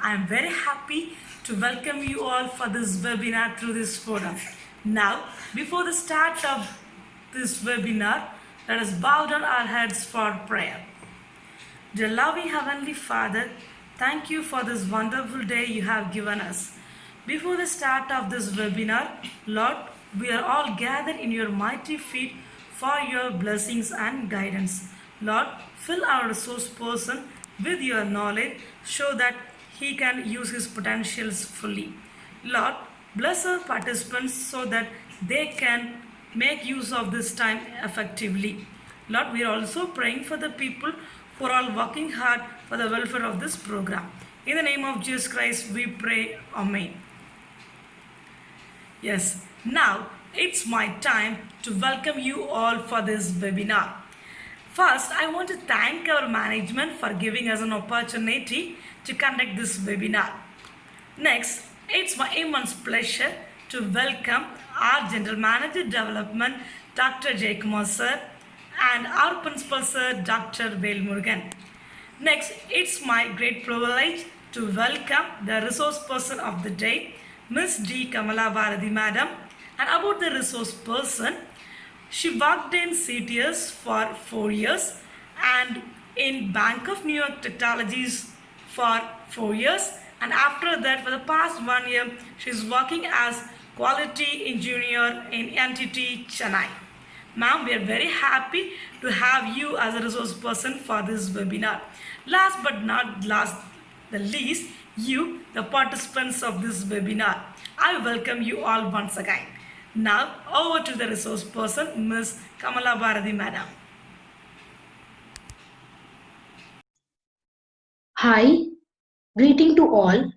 I am very happy to welcome you all for this webinar through this forum. Now, before the start of this webinar, let us bow down our heads for prayer. Dear loving Heavenly Father, thank you for this wonderful day you have given us. Before the start of this webinar, Lord, we are all gathered in your mighty feet for your blessings and guidance. Lord, fill our resource person with your knowledge so that he can use his potentials fully. Lord, bless our participants so that they can make use of this time effectively. Lord, we are also praying for the people who are all working hard for the welfare of this program. In the name of Jesus Christ, we pray. Amen. Yes, now it's my time to welcome you all for this webinar. First, I want to thank our management for giving us an opportunity to conduct this webinar. Next, it's my immense pleasure to welcome our General Manager Development, Dr. Jaykumar Sir, and our Principal Sir, Dr. Vel Murugan. Next, it's my great privilege to welcome the resource person of the day, Ms. D. Kamala Bharati Madam. And about the resource person, she worked in CTS for 4 years and in Bank of New York Technologies for 4 years, and after that for the past 1 year she is working as quality engineer in NTT Chennai. Ma'am, we are very happy to have you as a resource person for this webinar. Last but not the least, you, the participants of this webinar. I welcome you all once again. Now, over to the resource person, Ms. Kamala Bharati Madam. Hi, greeting to all.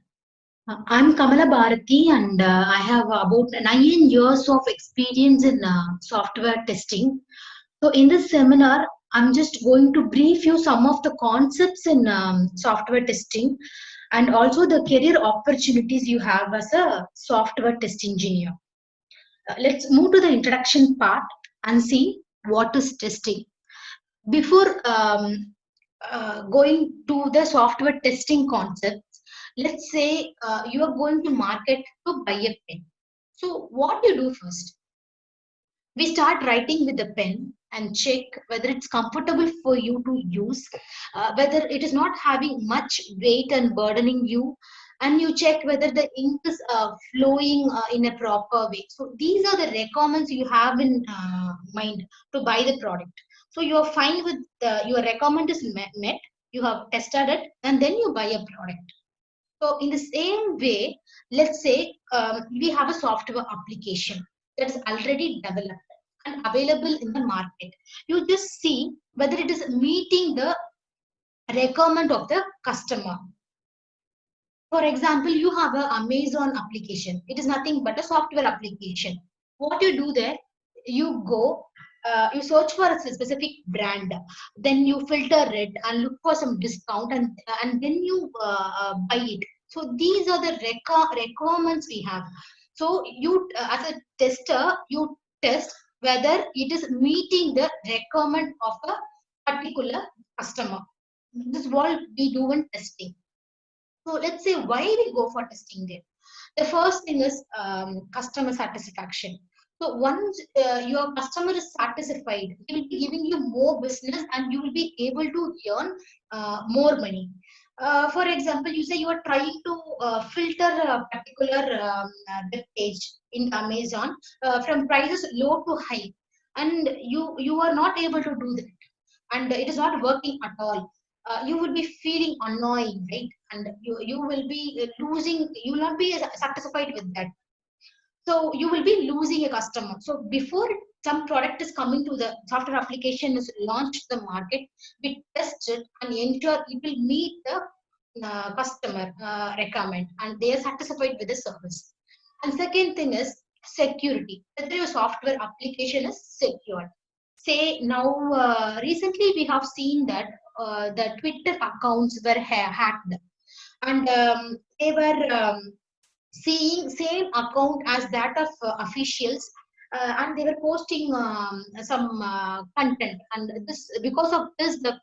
I'm Kamala Bharati and I have about 9 years of experience in software testing. So in this seminar, I'm just going to brief you some of the concepts in software testing and also the career opportunities you have as a software test engineer. Let's move to the introduction part and see what is testing. Before going to the software testing concepts, let's say you are going to market to buy a pen. So what you do first? We start writing with the pen and check whether it's comfortable for you to use, whether it is not having much weight and burdening you, and you check whether the ink is flowing in a proper way. So these are the requirements you have in mind to buy the product. So you are fine with your requirement is met, you have tested it, and then you buy a product. So in the same way, let's say we have a software application that is already developed and available in the market. You just see whether it is meeting the requirement of the customer. For example, you have an Amazon application. It is nothing but a software application. What you do there, you go, you search for a specific brand, then you filter it and look for some discount, and then you buy it. So these are the requirements we have. So you, as a tester, you test whether it is meeting the requirement of a particular customer. This is what we do in testing. So let's say why we go for testing there. The first thing is customer satisfaction. So once your customer is satisfied, he will be giving you more business and you will be able to earn more money. For example, you say you are trying to filter a particular web page in Amazon from prices low to high, and you are not able to do that, and it is not working at all. You will be feeling annoying, right? And you will be losing, you will not be satisfied with that. So you will be losing a customer. So before some product is coming to the software application is launched to the market, we test it and ensure it will meet the customer requirement and they are satisfied with the service. And second thing is security, whether your software application is secure. Say now, recently we have seen that the Twitter accounts were hacked, and they were seeing same account as that of officials, and they were posting some content, and this because of this the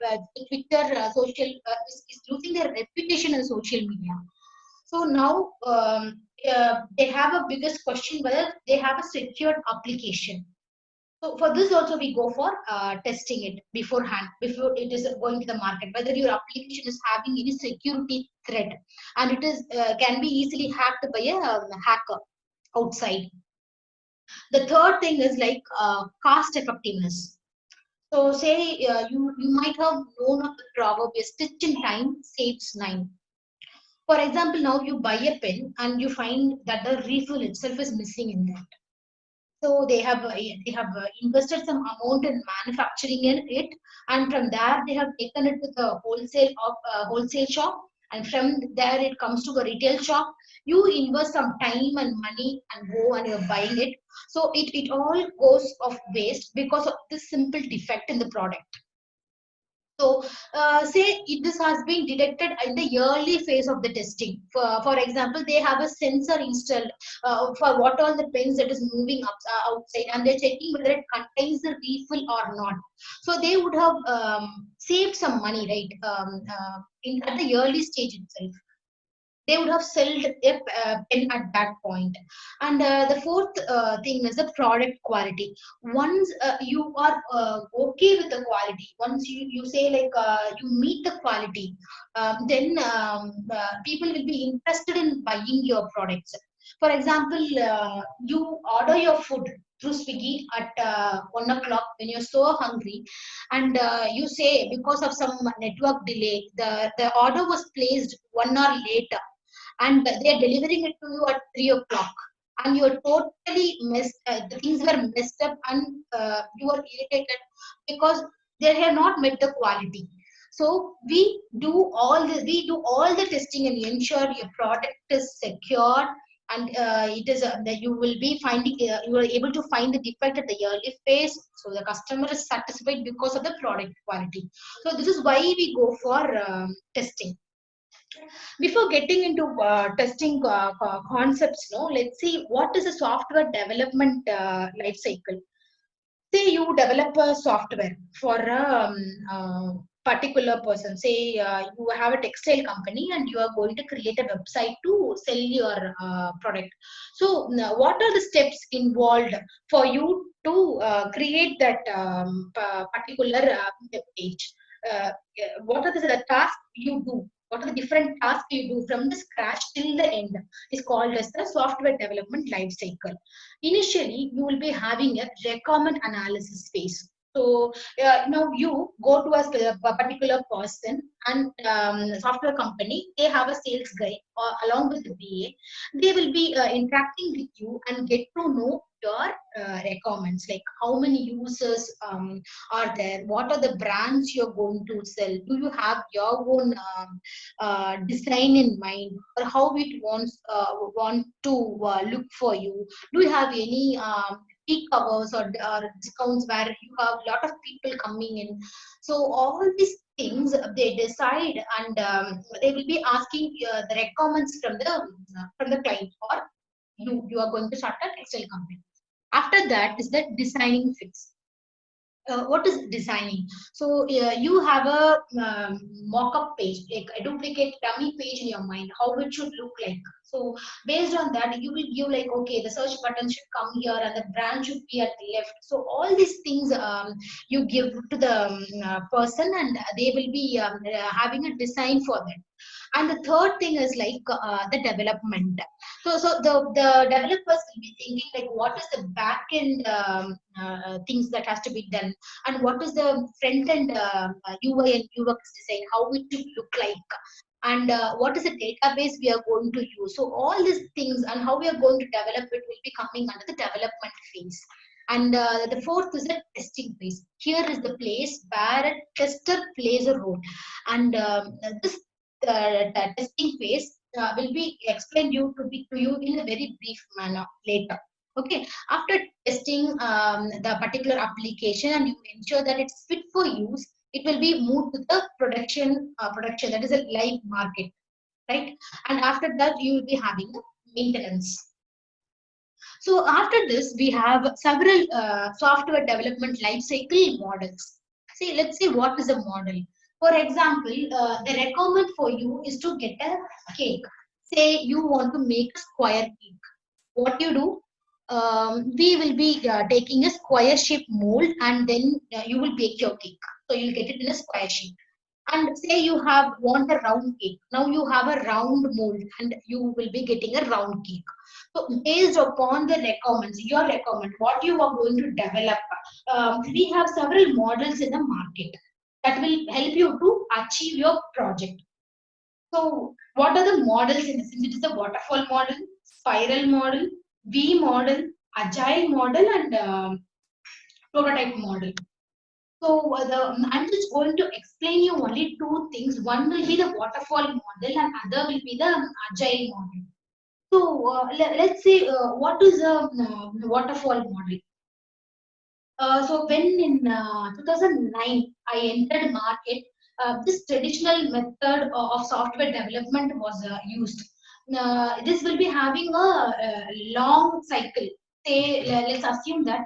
Twitter social is losing their reputation in social media. So now they have a biggest question whether they have a secured application. So for this also we go for testing it beforehand, before it is going to the market, whether your application is having any security threat, and it is can be easily hacked by a hacker outside. The third thing is like cost effectiveness. So say you might have known of the proverb, a stitch in time saves nine. For example, now you buy a pen and you find that the refill itself is missing in that. So they have invested some amount in manufacturing in it, and from there they have taken it to the wholesale shop, and from there it comes to a retail shop. You invest some time and money and go and you're buying it. So it all goes of waste because of this simple defect in the product. So, say this has been detected in the early phase of the testing. For example, they have a sensor installed for what all the pens that is moving up outside, and they're checking whether it contains the refill or not. So they would have saved some money, right? At the early stage itself, they would have sold a pen at that point. And the fourth thing is the product quality. Once you are okay with the quality, once you say like you meet the quality, then people will be interested in buying your products. For example, you order your food through Swiggy at 1 o'clock when you're so hungry, and you say because of some network delay, the order was placed 1 hour later, and they are delivering it to you at 3 o'clock, and you're totally messed. The things were messed up, and you are irritated because they have not met the quality. So we do all the testing and ensure your product is secure, and it is that you will be finding you are able to find the defect at the early phase, so the customer is satisfied because of the product quality. So this is why we go for testing. Before getting into testing concepts, no, let's see what is a software development life cycle. Say you develop a software for a particular person. Say you have a textile company and you are going to create a website to sell your product. So now what are the steps involved for you to create that particular web page? What are the tasks you do? What are the different tasks you do from the scratch till the end is called as the software development life cycle. Initially, you will be having a requirement analysis phase. So now you go to a particular person, and software company, they have a sales guy along with the BA. They will be interacting with you and get to know your requirements, like how many users are there, what are the brands you're going to sell, do you have your own design in mind, or how it want to look for you, do you have any peak hours or discounts where you have a lot of people coming in. So all these things they decide, and they will be asking the requirements from the client, or you are going to start a textile company. After that is the designing phase. What is designing? So you have a mock-up page, like a duplicate dummy page in your mind, how it should look like. So based on that, you will give like, okay, the search button should come here and the brand should be at the left. So all these things you give to the person, and they will be having a design for that. And the third thing is like the development. So the developers will be thinking like, what is the back end things that has to be done, and what is the front end UI and UX design, how it should look like, and what is the database we are going to use. So all these things and how we are going to develop it will be coming under the development phase. And the fourth is the testing phase. Here is the place where a tester plays a role, and this the testing phase will be explained to you in a very brief manner later. Okay, after testing the particular application and you ensure that it's fit for use, it will be moved to the production, that is a live market, right? And after that, you will be having maintenance. So after this, we have several software development life cycle models. See, let's see what is a model. For example, the requirement for you is to get a cake. Say you want to make a square cake. What you do? We will be taking a square shape mold, and then you will bake your cake. So you'll get it in a square shape. And say you have want a round cake. Now you have a round mold, and you will be getting a round cake. So based upon the requirements, your requirement, what you are going to develop, we have several models in the market that will help you to achieve your project. So what are the models in this? It is the waterfall model, spiral model, V model, agile model, and prototype model. So I'm just going to explain you only two things. One will be the waterfall model, and other will be the agile model. So let's say what is a waterfall model? So when in 2009 I entered market, this traditional method of software development was used. This will be having a long cycle. Say, let's assume that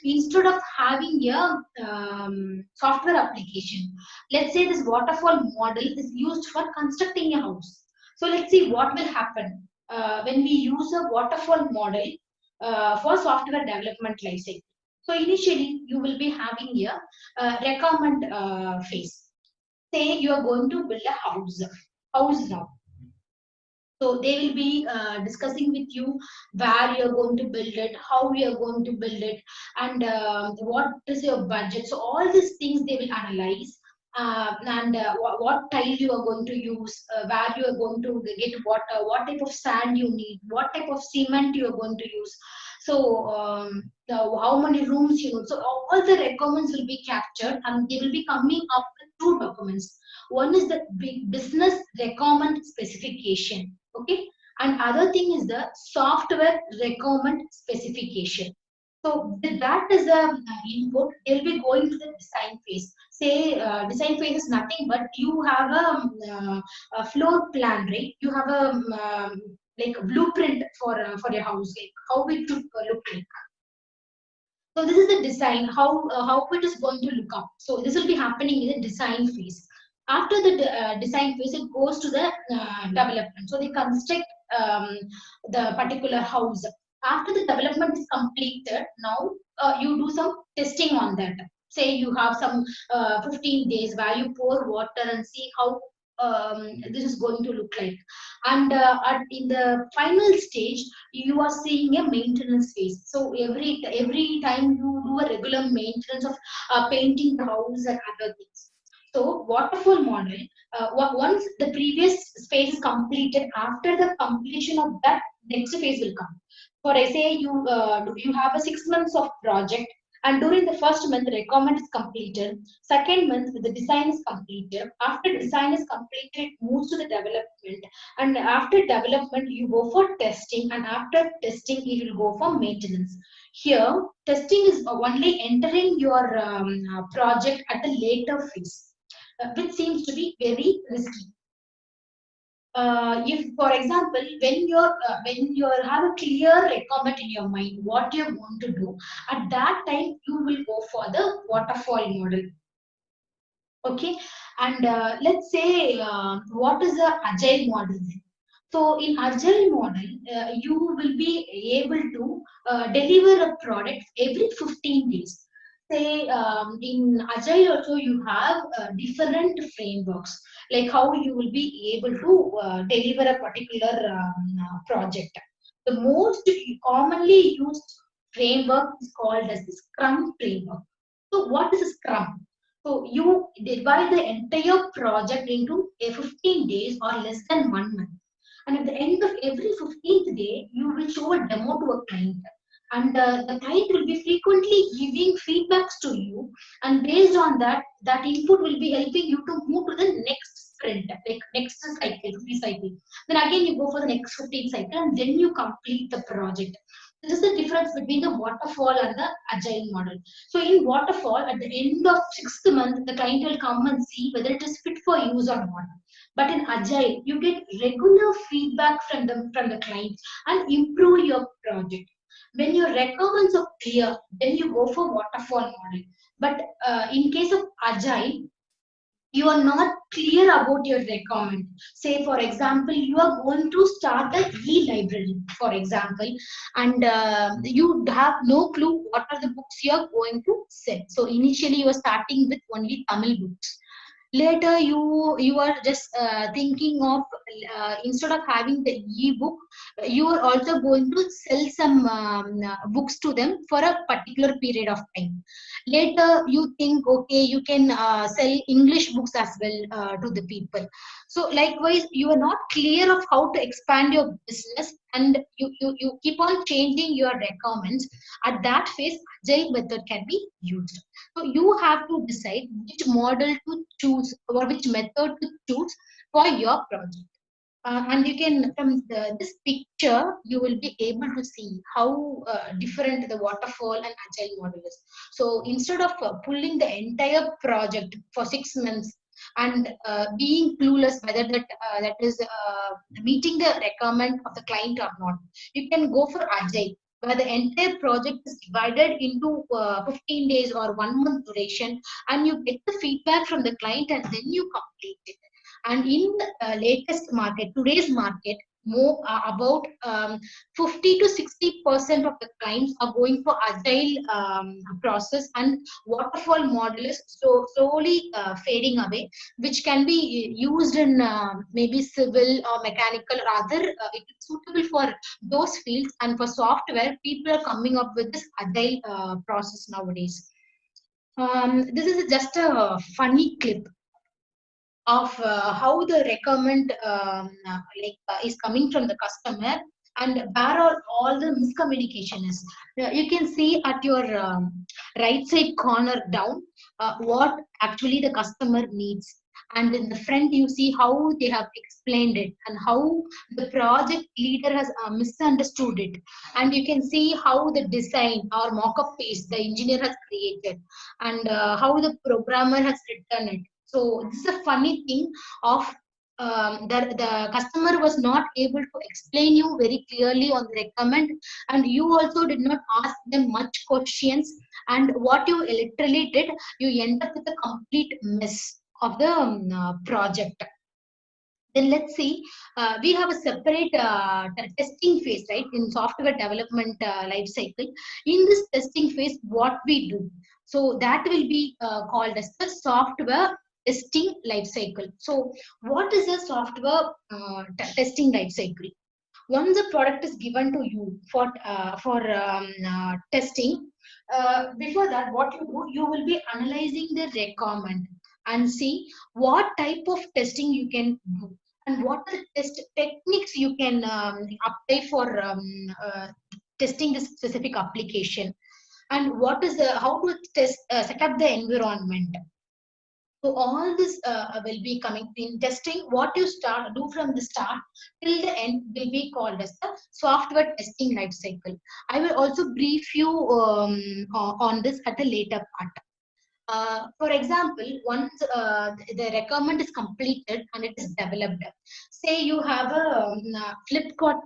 instead of having a software application, let's say this waterfall model is used for constructing a house. So let's see what will happen when we use a waterfall model for software development lifecycle. So initially, you will be having a requirement phase. Say you are going to build a house now. So they will be discussing with you where you are going to build it, how you are going to build it, and what is your budget. So all these things they will analyze. And what tile you are going to use, where you are going to get water, what type of sand you need, what type of cement you are going to use. So how many rooms you need. So all the requirements will be captured, and they will be coming up with two documents. One is the business requirement specification, okay, and other thing is the software requirement specification. So with that as a input, they'll be going to the design phase. Say design phase is nothing but you have a floor plan, right? You have a like a blueprint for your house, like how it should look like. So this is the design, how it is going to look up. So this will be happening in the design phase. After the design phase, it goes to the development. So they construct the particular house. After the development is completed, now you do some testing on that. Say you have some 15 days where you pour water and see how this is going to look like. And in the final stage, you are seeing a maintenance phase. So every time you do a regular maintenance of painting the house and other things. So waterfall model, once the previous phase is completed, after the completion of that, next phase will come. For I say you have a 6 months of project, and during the first month the requirement is completed. Second month the design is completed. After design is completed, it moves to the development, and after development you go for testing, and after testing you will go for maintenance. Here testing is only entering your project at the later phase, which seems to be very risky. If for example when you have a clear requirement in your mind what you're going to do, at that time you will go for the waterfall model. Okay, and let's say what is the agile model then? So in agile model, you will be able to deliver a product every 15 days. Say in agile also you have different frameworks, like how you will be able to deliver a particular project. The most commonly used framework is called as the Scrum framework. So what is a Scrum? So you divide the entire project into a 15 days or less than 1 month. And at the end of every 15th day, you will show a demo to a client. And the client will be frequently giving feedbacks to you. And based on that, that input will be helping you to move to the next sprint, like next cycle, 50 cycle. Then again, you go for the next 15 cycle, and then you complete the project. This is the difference between the waterfall and the agile model. So in waterfall, at the end of 6th month, the client will come and see whether it is fit for use or not. But in agile, you get regular feedback from the client and improve your project. When your requirements are clear, then you go for waterfall model. But in case of agile, you are not clear about your requirement. Say, for example, you are going to start the e-library, for example, and you have no clue what are the books you are going to sell. So initially, you are starting with only Tamil books. Later, you are just thinking of instead of having the e-book, you are also going to sell some books to them for a particular period of time. Later, you think, okay, you can sell English books as well to the people. So likewise, you are not clear of how to expand your business, and you keep on changing your requirements. At that phase, agile method can be used. So you have to decide which model to choose or which method to choose for your project. And you can, from this picture, you will be able to see how different the waterfall and agile model is. So instead of pulling the entire project for 6 months and being clueless whether that is meeting the requirement of the client or not, you can go for agile, where the entire project is divided into 15 days or 1 month duration, and you get the feedback from the client and then you complete it. And in the latest market, today's market, more about 50 to 60% of the clients are going for agile process, and waterfall model is slowly fading away, which can be used in maybe civil or mechanical or other. It is suitable for those fields, and for software, people are coming up with this agile process nowadays. This is just a funny clip of how the requirement is coming from the customer, and where all the miscommunication is. You can see at your right side corner down what actually the customer needs, and in the front you see how they have explained it and how the project leader has misunderstood it, and you can see how the design or mock-up piece the engineer has created, and how the programmer has written it. So this is a funny thing of the customer was not able to explain you very clearly on the requirement, and you also did not ask them much questions. And what you literally did, you end up with a complete mess of the project. Then let's see, we have a separate testing phase, right, in software development life cycle. In this testing phase, what we do, so that will be called as the software testing life cycle. So what is a software testing life cycle? Once a product is given to you for testing, before that, what you do, you will be analyzing the requirement and see what type of testing you can do, and what are the test techniques you can apply for testing this specific application, and what is the how to test set up the environment. So all this will be coming in testing. What you start do from the start till the end will be called as the software testing life cycle. I will also brief you on this at a later part. For example, once the requirement is completed and it is developed, say you have a Flipkart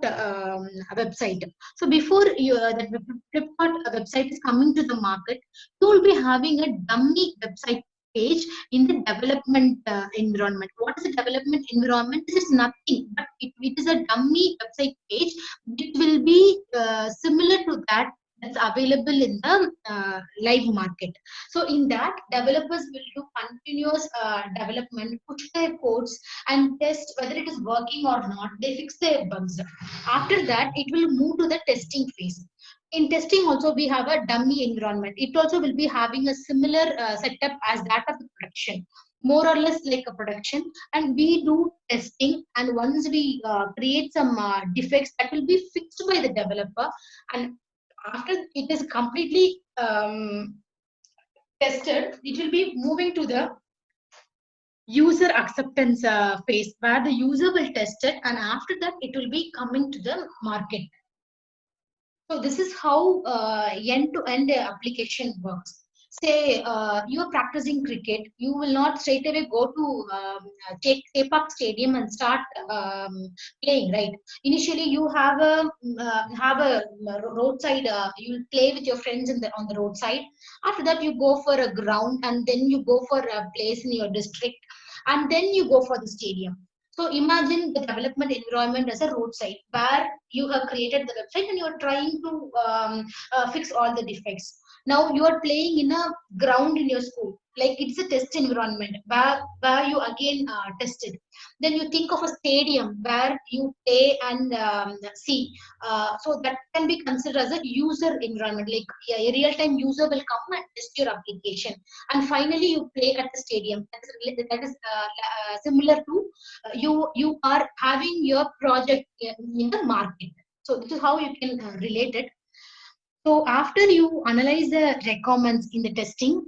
website. So before the Flipkart website is coming to the market, you will be having a dummy website page in the development environment. What is a development environment? This is nothing, but it is a dummy website page. It will be similar to that that's available in the live market. So in that, developers will do continuous development, push their codes and test whether it is working or not. They fix their bugs. After that, it will move to the testing phase. In testing also, we have a dummy environment. It also will be having a similar setup as that of the production, more or less like a production. And we do testing, and once we create some defects, that will be fixed by the developer. And after it is completely tested, it will be moving to the user acceptance phase, where the user will test it, and after that it will be coming to the market. So this is how end-to-end application works. say you are practicing cricket, you will not straight away go to Chepak Stadium and start playing, right? Initially, you have a roadside. You will play with your friends on the roadside. After that, you go for a ground, and then you go for a place in your district, and then you go for the stadium. So imagine the development environment as a roadside where you have created the website and you are trying to fix all the defects. Now you are playing in a ground in your school, like it's a test environment where you again tested. Then you think of a stadium where you play and see. So that can be considered as a user environment, like yeah, a real-time user will come and test your application. And finally, you play at the stadium. That is similar to you are having your project in the market. So this is how you can relate it. So after you analyze the requirements in the testing,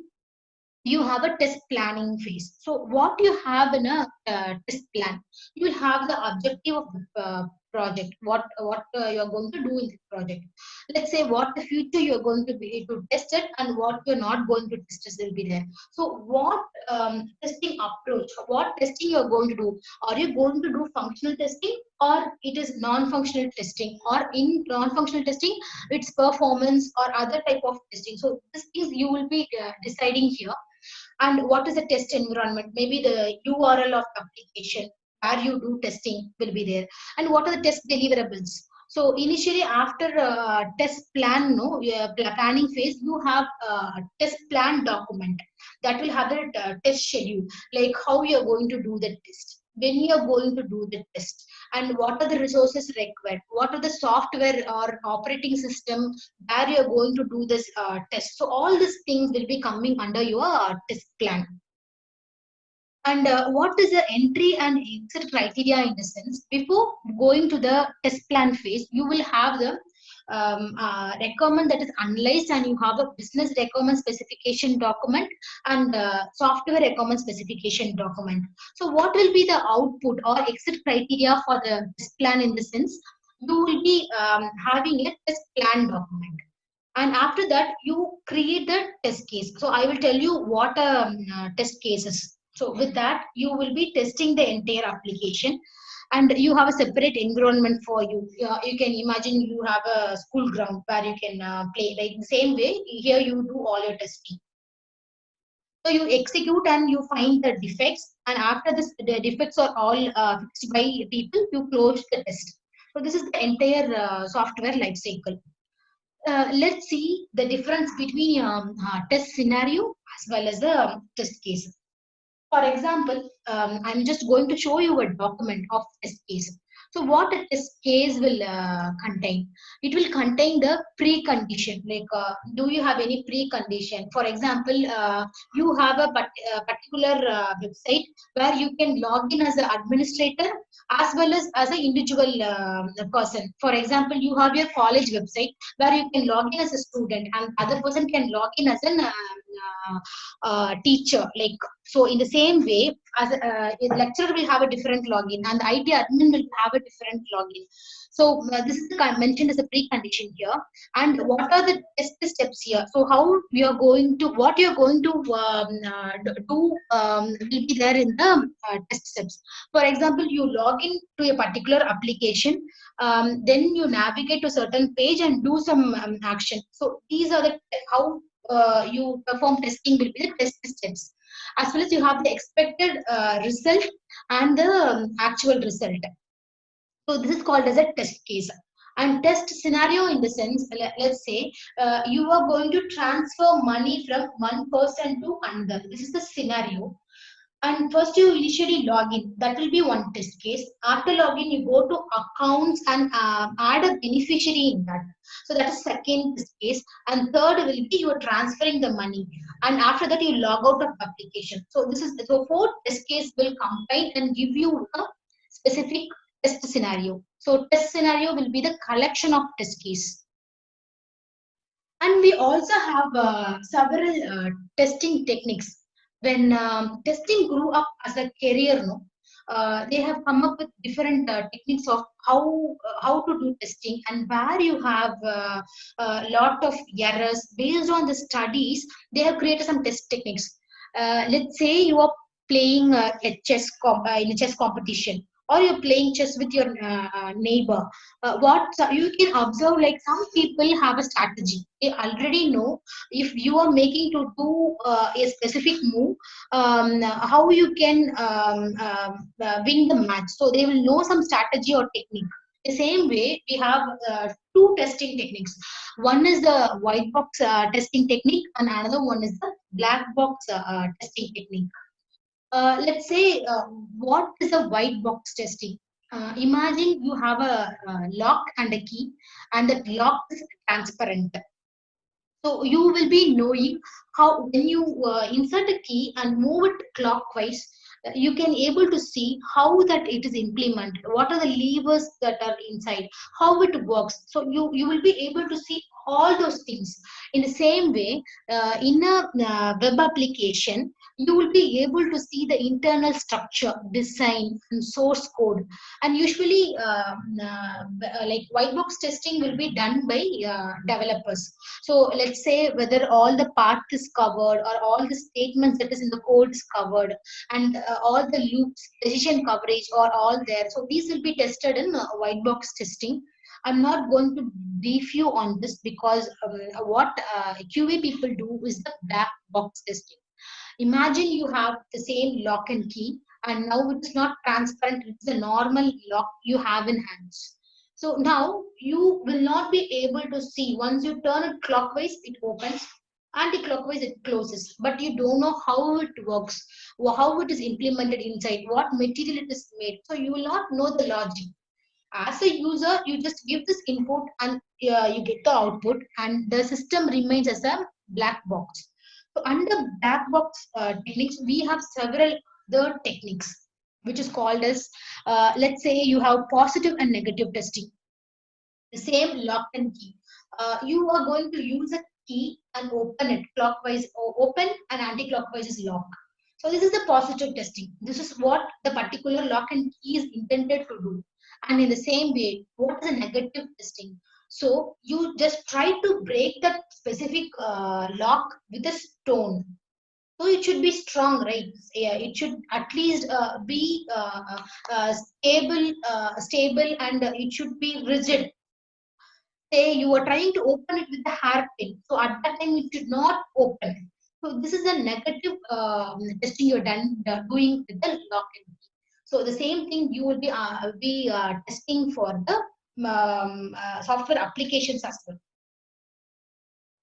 you have a test planning phase. So what you have in a test plan, you will have the objective of the project, what you are going to do in the project. Let's say what the future you are going to be to test it, and what you're not going to test it will be there. So what testing approach, what testing you are going to do? Are you going to do functional testing, or it is non-functional testing, or in non-functional testing its performance or other type of testing? So this is you will be deciding here. And what is the test environment? Maybe the URL of the application where you do testing will be there. And what are the test deliverables? So initially, after test plan, no, planning phase, you have test plan document that will have the test schedule, like how you are going to do the test, when you are going to do the test, and what are the resources required, what are the software or operating system where you're going to do this test. So all these things will be coming under your test plan. And what is the entry and exit criteria in the sense? Before going to the test plan phase, you will have the requirement that is analyzed, and you have a business requirement specification document and software requirement specification document. So what will be the output or exit criteria for the test plan in the sense? You will be having a test plan document, and after that you create the test case. So I will tell you what test case is. So with that, you will be testing the entire application, and you have a separate environment for you. You can imagine you have a school ground where you can play, like the same way here you do all your testing. So you execute and you find the defects, and after this the defects are all fixed by people, you close the test. So this is the entire software life cycle. Let's see the difference between test scenario as well as the test case. For example, I'm just going to show you a document of test case. So what a test case will contain? It will contain the precondition. Like, do you have any precondition? For example, you have a particular website where you can log in as an administrator as well as an individual person. For example, you have your college website where you can log in as a student, and other person can log in as an teacher. Like, so in the same way, as a lecturer will have a different login, and the IT admin will have a different login. So this is mentioned as a precondition here. And what are the test steps here? So how we are going to, what you are going to do will be there in the test steps. For example, you log in to a particular application, then you navigate to a certain page and do some action. So these are the how you perform testing will be the test steps, as well as you have the expected result and the actual result. So this is called as a test case. And test scenario in the sense, let's say you are going to transfer money from one person to another. This is the scenario. And first you initially log in. That will be one test case. After login, you go to accounts and add a beneficiary in that. So that is second test case. And third will be you are transferring the money. And after that, you log out of application. So this is so fourth test case will combine and give you a specific test scenario. So test scenario will be the collection of test case. And we also have several testing techniques. When testing grew up as a career, no, they have come up with different techniques of how to do testing, and where you have a lot of errors based on the studies. They have created some test techniques. Let's say you are playing in a chess competition, or you're playing chess with your neighbor. What you can observe, like some people have a strategy. They already know if you are making to do a specific move, how you can win the match. So they will know some strategy or technique. The same way, we have two testing techniques. One is the white box testing technique, and another one is the black box testing technique. Let's say, what is a white box testing? Imagine you have a lock and a key, and that lock is transparent. So you will be knowing how, when you insert a key and move it clockwise, you can able to see how that it is implemented, what are the levers that are inside, how it works. So you will be able to see all those things. In the same way, in a web application, you will be able to see the internal structure, design, and source code. And usually, like white box testing will be done by developers. So let's say whether all the path is covered, or all the statements that is in the code is covered, and all the loops, decision coverage are all there. So these will be tested in white box testing. I'm not going to brief you on this, because what QA people do is the black box testing. Imagine you have the same lock and key, and now it is not transparent, it's a normal lock you have in hands. So now you will not be able to see. Once you turn it clockwise, it opens, anti-clockwise, it closes. But you don't know how it works, or how it is implemented inside, what material it is made. So you will not know the logic. As a user, you just give this input, and you get the output, and the system remains as a black box. So under black box techniques, we have several other techniques, which is called as, let's say you have positive and negative testing. The same lock and key. You are going to use a key and open it clockwise, or open, and anti-clockwise is lock. So this is the positive testing. This is what the particular lock and key is intended to do. And in the same way, what is a negative testing? So you just try to break that specific lock with a stone. So it should be strong, right? Yeah, it should at least be stable, and it should be rigid. Say you are trying to open it with the hairpin, so at that time it should not open. So this is a negative testing you're doing with the lock and key. So the same thing you will be testing for the software applications as well.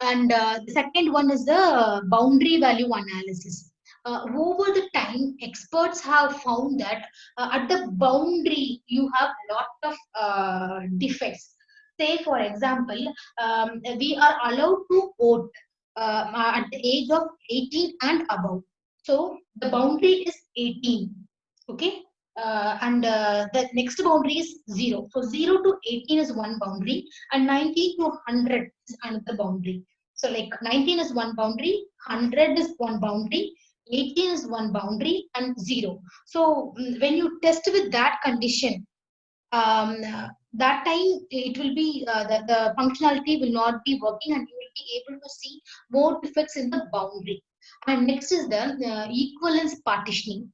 And the second one is the boundary value analysis. Over the time, experts have found that at the boundary, you have lot of defects. Say, for example, we are allowed to vote at the age of 18 and above. So the boundary is 18. Okay. And the next boundary is 0. So 0 to 18 is one boundary, and 90 to 100 is another boundary. So like 19 is one boundary, 100 is one boundary, 18 is one boundary, and 0. So when you test with that condition, that time it will be the functionality will not be working, and you will be able to see more defects in the boundary. And next is the equivalence partitioning.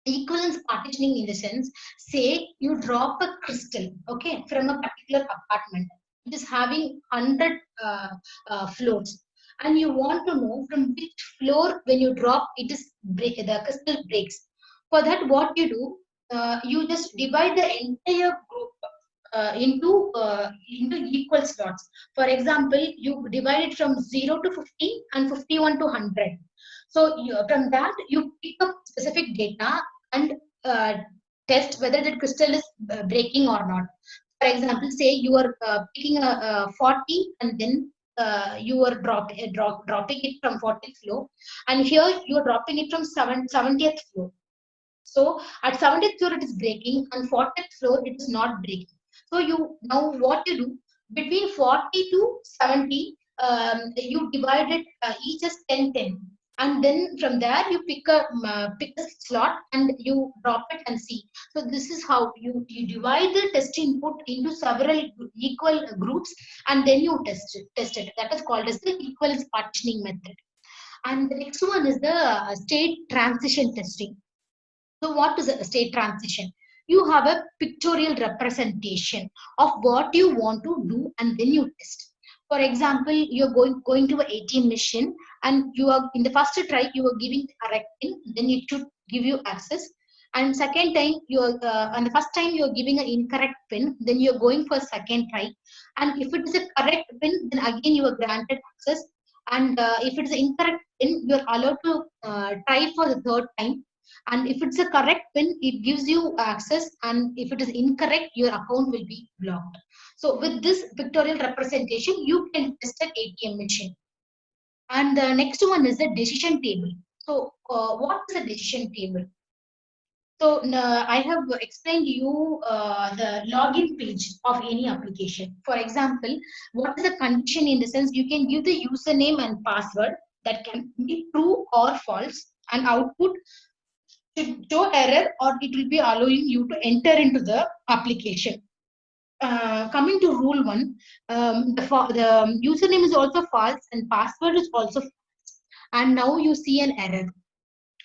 Equivalence partitioning, in the sense, say you drop a crystal, okay, from a particular apartment. It is having 100 floors, and you want to know from which floor, when you drop, the crystal breaks. For that, what you do, you just divide the entire group into equal slots. For example, you divide it from 0 to 50 and 51 to 100. So from that, you pick up specific data and test whether the crystal is breaking or not. For example, say you are picking a 40, and then you are dropping it from 40th floor, and here you are dropping it from 70th floor. So at 70th floor it is breaking, and 40th floor it is not breaking. So you now what you do, between 40 to 70, you divide it each as 10 10. and then from there you pick a slot and you drop it and see. So this is how you divide the test input into several equal groups, and then you test it. That is called as the equivalence partitioning method. And the next one is the state transition testing. So what is a state transition? You have a pictorial representation of what you want to do, and then you test. For example, you're going to an ATM machine, and you are in the first try you are giving the correct pin, then it should give you access. And second time you are and the first time you are giving an incorrect pin, then you are going for a second try. And if it is a correct pin, then again you are granted access. And if it is an incorrect pin, you are allowed to try for the third time, and if it's a correct pin, it gives you access, and if it is incorrect, your account will be blocked. So with this pictorial representation, you can test an ATM machine. And the next one is the decision table. So what is a decision table? So I have explained you the login page of any application. For example, what is the condition? In the sense, you can give the username and password that can be true or false, and output should show error, or it will be allowing you to enter into the application. Coming to rule 1, the username is also false and password is also false, and now you see an error.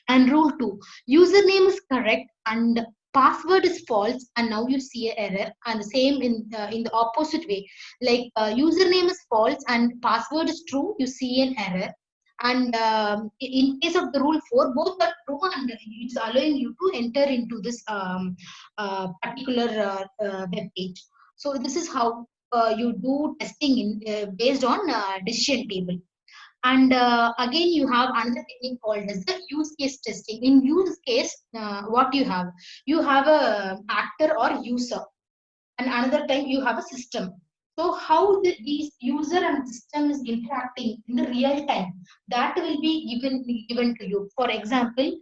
And rule 2, username is correct and password is false, and now you see an error. And the same in the opposite way, like username is false and password is true, you see an error. And in case of the rule 4, both are true, and it's allowing you to enter into this particular web page. So this is how you do testing based on decision table. And again, you have another technique called as the use case testing. In use case, what you have a actor or user, and another time you have a system. So how these user and system is interacting in the real time, that will be given to you. For example,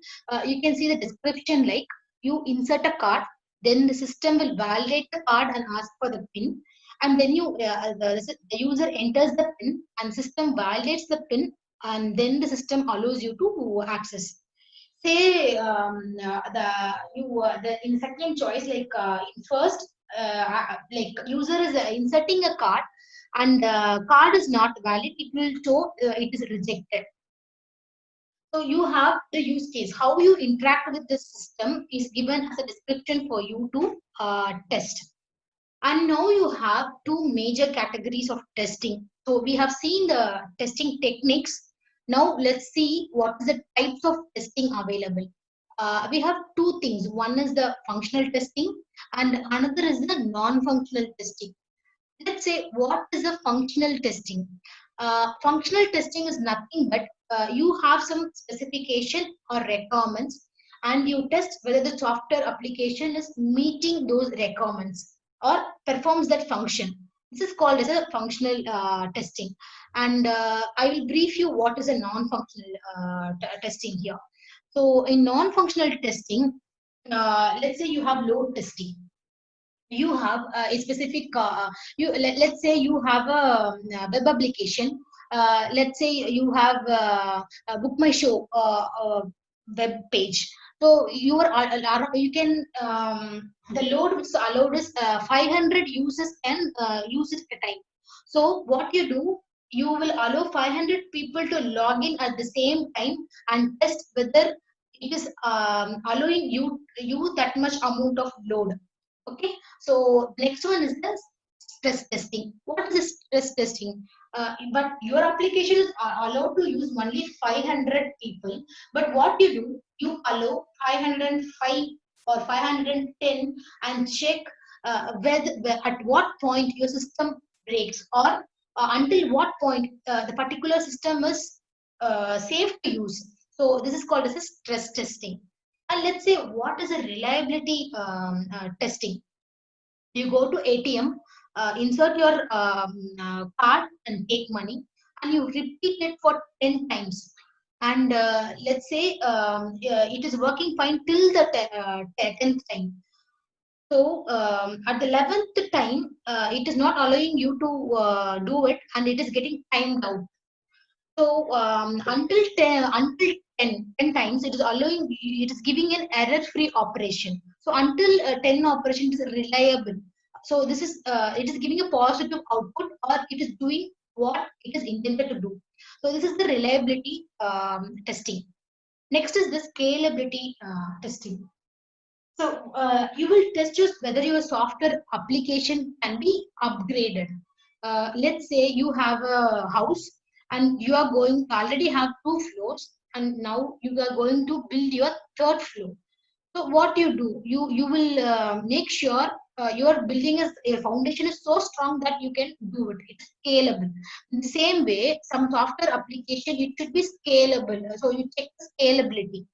you can see the description, like you insert a card, then the system will validate the card and ask for the pin, and then the user enters the pin and system validates the pin, and then the system allows you to access. Say the in second choice, like in first, like user is inserting a card, and card is not valid, it will show it is rejected. So you have the use case, how you interact with the system is given as a description for you to test. And now you have two major categories of testing. So we have seen the testing techniques. Now let's see what is the types of testing available. We have two things. One is the functional testing and another is the non-functional testing. Let's say, what is a functional testing? Functional testing is nothing but you have some specification or requirements, and you test whether the software application is meeting those requirements or performs that function. This is called as a functional testing. And I will brief you what is a non-functional testing here. So in non-functional testing, let's say you have load testing. You have a specific let's say you have a web application. Let's say you have a book my show web page. So you can the load which is allowed is 500 users can use it at a time. So what you do, you will allow 500 people to log in at the same time and test whether it is allowing you that much amount of load. Okay, so next one is the stress testing. What is the stress testing? But your application is allowed to use only 500 people. But what you do, you allow 505 or 510 and check at what point your system breaks, or until what point the particular system is safe to use. So this is called as a stress testing. And let's say, what is a reliability testing? You go to ATM, insert your card and take money, and you repeat it for 10 times. And let's say it is working fine till the 10th time. So at the 11th time, it is not allowing you to do it, and it is getting timed out. So until 10 times, it is giving an error-free operation. So until 10 operation is reliable. So this is it is giving a positive output, or it is doing what it is intended to do. So this is the reliability testing. Next is the scalability testing. So you will test whether your software application can be upgraded. Let's say you have a house and you are going already have 2 floors, and now you are going to build your third floor. So what you do, you will make sure your building is a foundation is so strong that you can do it. It's scalable. In the same way, some software application it should be scalable. So you check the scalability.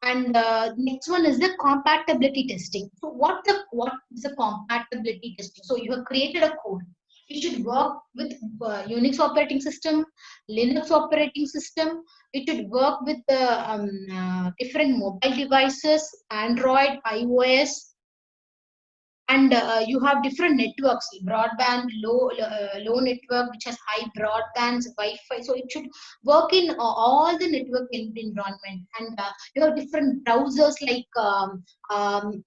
And next one is the compatibility testing. So what is the compatibility testing? So you have created a code. It should work with Unix operating system, Linux operating system. It should work with different mobile devices, Android, iOS, and you have different networks, broadband, low network which has high broadbands, Wi-Fi. So it should work in all the network environment. And you have different browsers like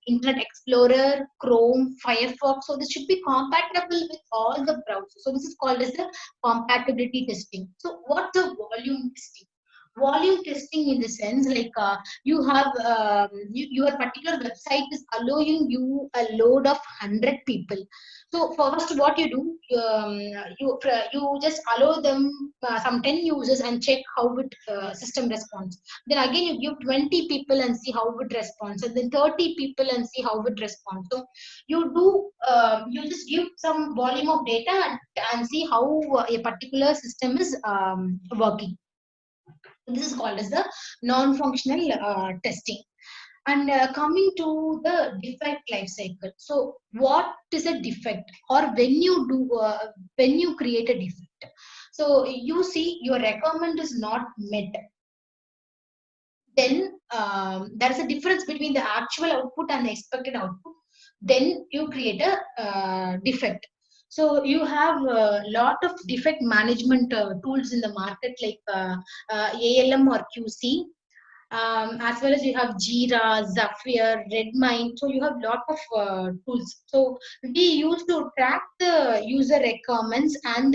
Internet Explorer, Chrome, Firefox. So this should be compatible with all the browsers. So this is called as the compatibility testing. So what's the volume testing? Volume testing in the sense like you have your particular website is allowing you a load of 100 people. So first what you do, you just allow them some 10 users and check how it system responds. Then again you give 20 people and see how it responds, and then 30 people and see how it responds. So you just give some volume of data and see how a particular system is working. This is called as the non-functional testing. And coming to the defect life cycle. So what is a defect, or when you create a defect? So you see your requirement is not met. Then there is a difference between the actual output and the expected output. Then you create a defect. So you have a lot of defect management tools in the market, like ALM or QC, as well as you have Jira, Zapier, Redmine. So you have lot of tools. So we use to track the user requirements and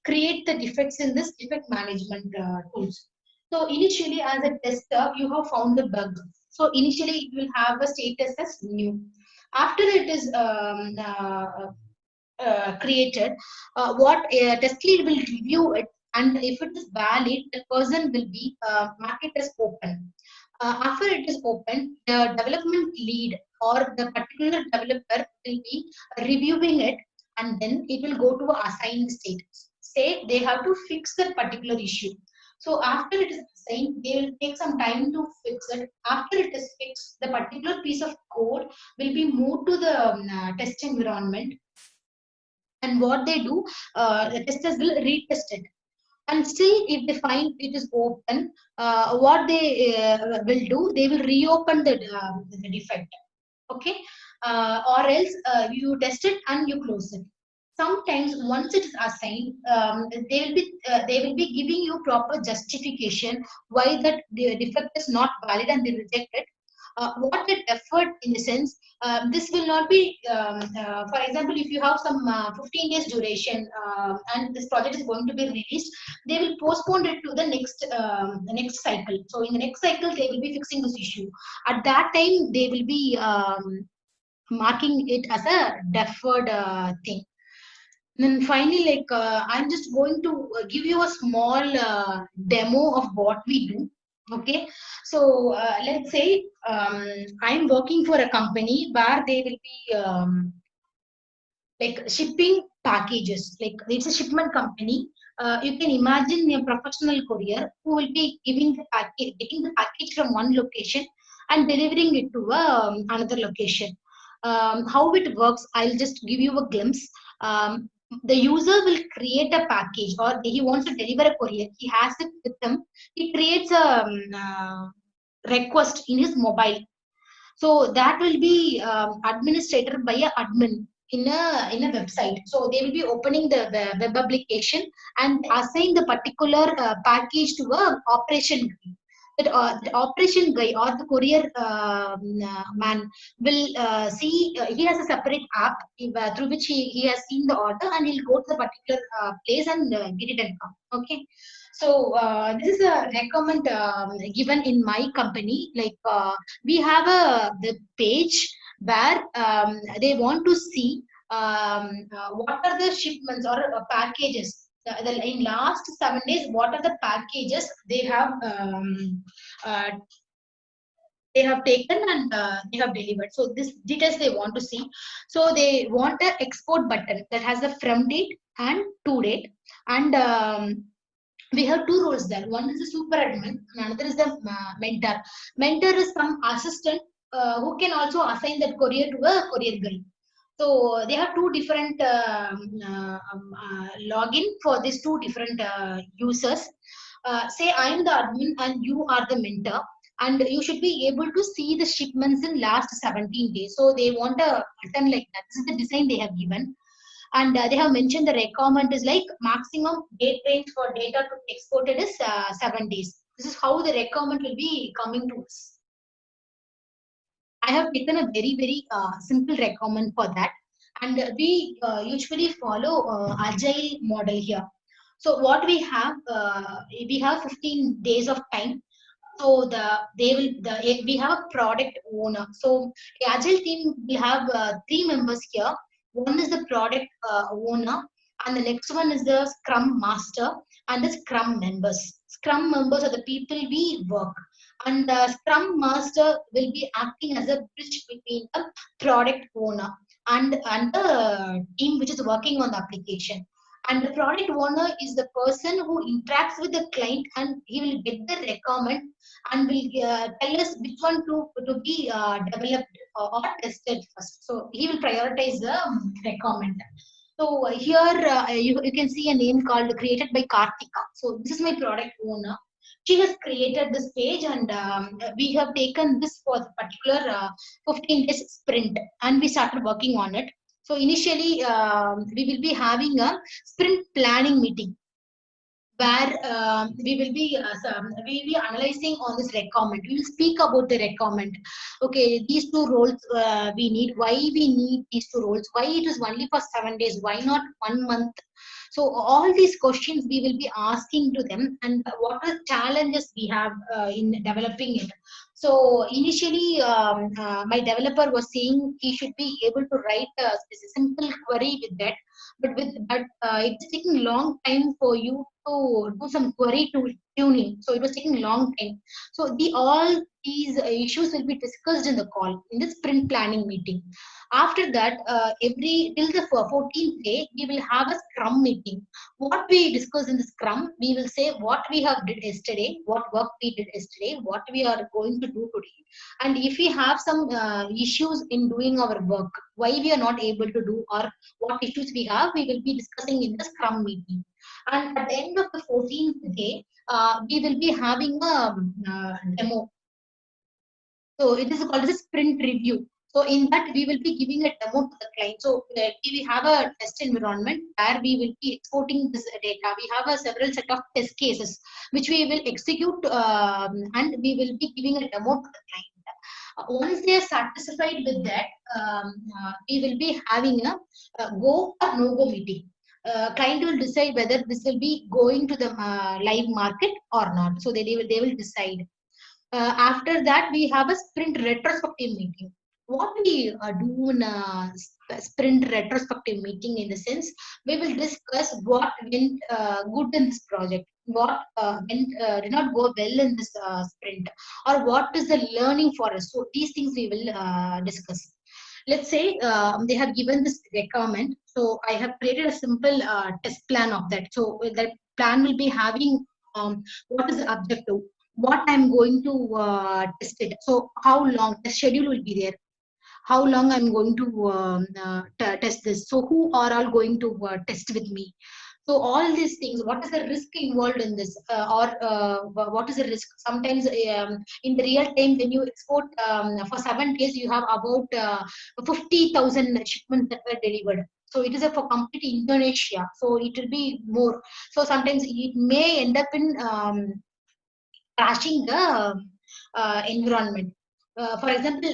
create the defects in this defect management tools. So initially, as a tester, you have found the bug. So initially, it will have a status as new. After it is created, what test lead will review it, and if it is valid, the person will be mark it as open. After it is open, the development lead or the particular developer will be reviewing it, and then it will go to a assigned state. Say they have to fix that particular issue. So after it is assigned, they will take some time to fix it. After it is fixed, the particular piece of code will be moved to the test environment, and what they do, the testers will retest it and see if they find it is open. What they will do, they will reopen the defect. Okay. Or else you test it and you close it. Sometimes once it is assigned, they will be giving you proper justification why that the defect is not valid and they reject it. What it effort in the sense, this will not be, for example, if you have some 15 days duration and this project is going to be released, they will postpone it to the next cycle. So in the next cycle, they will be fixing this issue. At that time, they will be marking it as a deferred thing. Then finally, like I'm just going to give you a small demo of what we do. Okay, so let's say I'm working for a company where they will be like shipping packages. Like it's a shipment company. You can imagine a professional courier who will be giving the package, getting the package from one location and delivering it to another location. How it works, I'll just give you a glimpse. The user will create a package, or he wants to deliver a courier. He has it with him. He creates a request in his mobile. So that will be administrated by a admin. in a website. So they will be opening the web application and assign the particular package to a operation guy. The operation guy or the courier man will see he has a separate app through which he has seen the order, and he'll go to the particular place and get it and come. Okay. So this is a recommend given in my company. Like we have a the page where they want to see what are the shipments or packages. In last 7 days, what are the packages uh, they have taken and they have delivered. So this details they want to see. So they want a export button that has the from date and to date, and we have two roles there. One is the super admin, and another is the mentor. Mentor is some assistant who can also assign that courier to a courier guy. So they have two different login for these two different users. Say I am the admin and you are the mentor, and you should be able to see the shipments in last 17 days. So they want a button like that. This is the design they have given, and they have mentioned the requirement is like maximum date range for data to be exported is 7 days. This is how the requirement will be coming to us. I have taken a very simple requirement for that, and we usually follow agile model here. So what we have 15 days of time. So we have a product owner. So the agile team will have three members here. One is the product owner, and the next one is the scrum master and the scrum members. Scrum members are the people we work, and the scrum master will be acting as a bridge between the product owner and the team which is working on the application. And the product owner is the person who interacts with the client, and he will get the requirement and will tell us which one to be developed or tested first. So he will prioritize the requirement. So here you can see a name called created by Kartika. So this is my product owner. She has created this page, and we have taken this for the particular 15 days sprint, and we started working on it. So initially we will be having a sprint planning meeting where we will be analyzing on this requirement. We will speak about the requirement. Okay, these two roles we need. Why we need these two roles? Why it is only for 7 days? Why not 1 month? So all these questions we will be asking to them, and what are challenges we have in developing it. So initially, my developer was saying he should be able to write a simple query with that, but it's taking long time for you to do some query to tuning. So it was taking long time. So the all these issues will be discussed in the call in the sprint planning meeting. After that, every till the 14th day, we will have a scrum meeting. What we discuss in the scrum, we will say what we have did yesterday, what work we did yesterday, what we are going to do today, and if we have some issues in doing our work, why we are not able to do, or what issues we have, we will be discussing in the scrum meeting. And at the end of the 14th day, we will be having a demo. So it is called as a sprint review. So in that we will be giving a demo to the client. So we have a test environment where we will be exporting this data. We have a several set of test cases which we will execute, and we will be giving a demo to the client. Once they are satisfied with that, we will be having a go or no go meeting. Client will decide whether this will be going to the live market or not. So they will decide. After that, we have a sprint retrospective meeting. What we do in a sprint retrospective meeting, in the sense, we will discuss what went good in this project, what did not go well in this sprint, or what is the learning for us. So these things we will discuss. Let's say they have given this requirement. So I have created a simple test plan of that. So that plan will be having what is the objective, what I'm going to test it. So how long the schedule will be there, how long I'm going to test this. So who are all going to test with me. So all these things, what is the risk involved in this, what is the risk? Sometimes in the real time, when you export for 7 days, you have about 50,000 shipments that were delivered. So it is for complete Indonesia. So it will be more. So sometimes it may end up in crashing the environment. For example,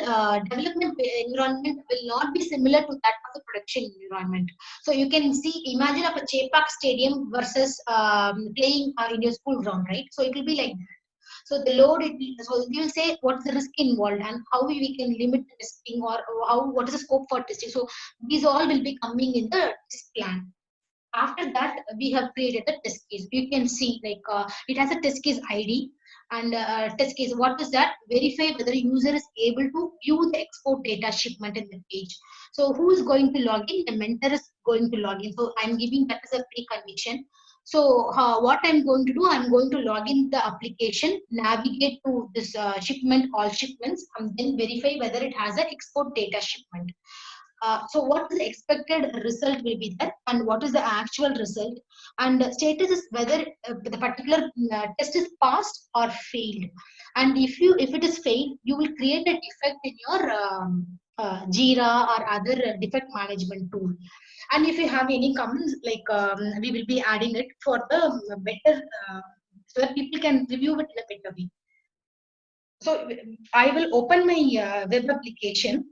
development environment will not be similar to that of the production environment. So you can see, imagine of a Chepak stadium versus playing in your school ground, right? So it will be like that. So the load, so you will say what is the risk involved and how we can limit the testing, or how, what is the scope for testing. So these all will be coming in the test plan. After that, we have created the test case. You can see like it has a test case ID, and test case, what is that? Verify whether user is able to view the export data shipment in the page. So who is going to log in? The mentor is going to log in. So I'm giving that as a precondition. So what I'm going to do, I'm going to log in the application, navigate to this shipment, all shipments, and then verify whether it has an export data shipment. So what is the expected result will be that, and what is the actual result, and status is whether the particular test is passed or failed. And if it is failed, you will create a defect in your Jira or other defect management tool. And if you have any comments, like we will be adding it for the better, so that people can review it in a better way. So I will open my web application,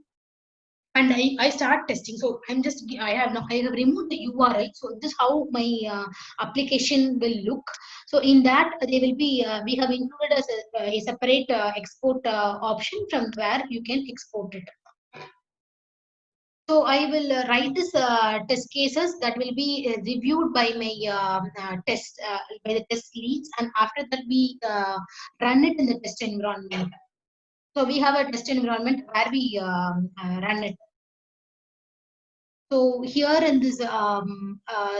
and I start testing. So I have removed the URL. So this is how my application will look. So in that, they will be we have included as a separate export option from where you can export it. So I will write this test cases that will be reviewed by my by the test leads, and after that we run it in the test environment. So we have a test environment where we run it. So here in this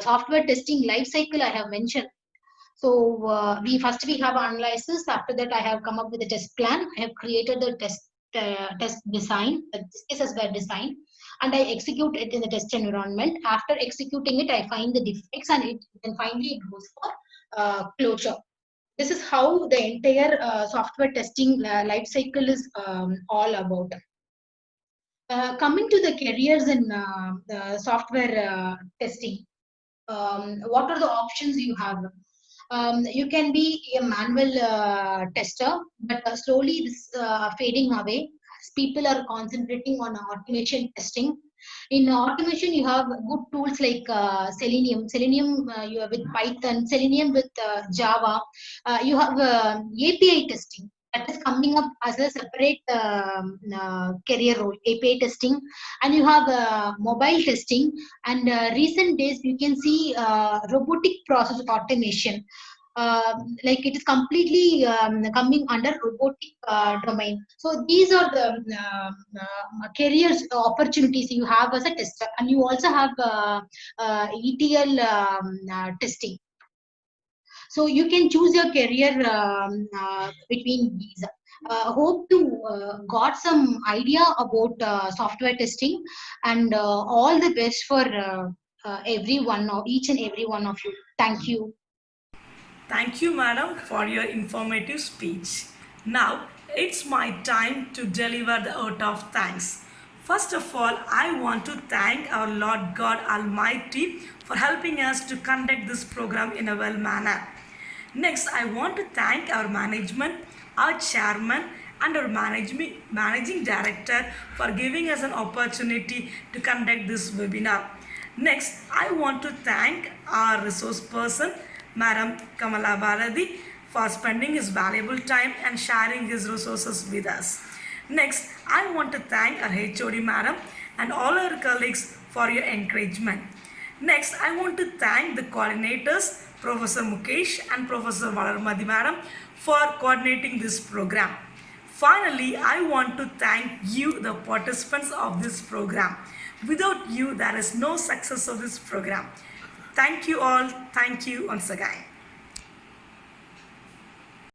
software testing life cycle, I have mentioned. So we have analysis. After that, I have come up with a test plan. I have created the test design. The test cases were designed, and I execute it in the test environment. After executing it, I find the defects, and then finally it goes for closure. This is how the entire software testing life cycle is all about. Coming to the careers in the software testing, what are the options you have? You can be a manual tester, but slowly this fading away. People are concentrating on automation testing. In automation, you have good tools like Selenium. Selenium, you have with Python. Selenium with Java. You have API testing that is coming up as a separate career role, API testing, and you have mobile testing, and recent days you can see robotic process automation. Like it is completely coming under robotic domain. So these are the careers opportunities you have as a tester, and you also have ETL testing. So you can choose your career between these. Hope to got some idea about software testing, and all the best for each and every one of you. Thank you. Thank you, madam, for your informative speech. Now, it's my time to deliver the vote of thanks. First of all, I want to thank our Lord God Almighty for helping us to conduct this program in a well manner. Next, I want to thank our management, our chairman, and our managing director for giving us an opportunity to conduct this webinar. Next, I want to thank our resource person, Madam Kamala Bharati, for spending his valuable time and sharing his resources with us. Next, I want to thank our HOD Madam and all our colleagues for your encouragement. Next, I want to thank the coordinators, Professor Mukesh and Professor Valarmadi Madam, for coordinating this program. Finally, I want to thank you, the participants of this program. Without you, there is no success of this program. Thank you all. Thank you once again.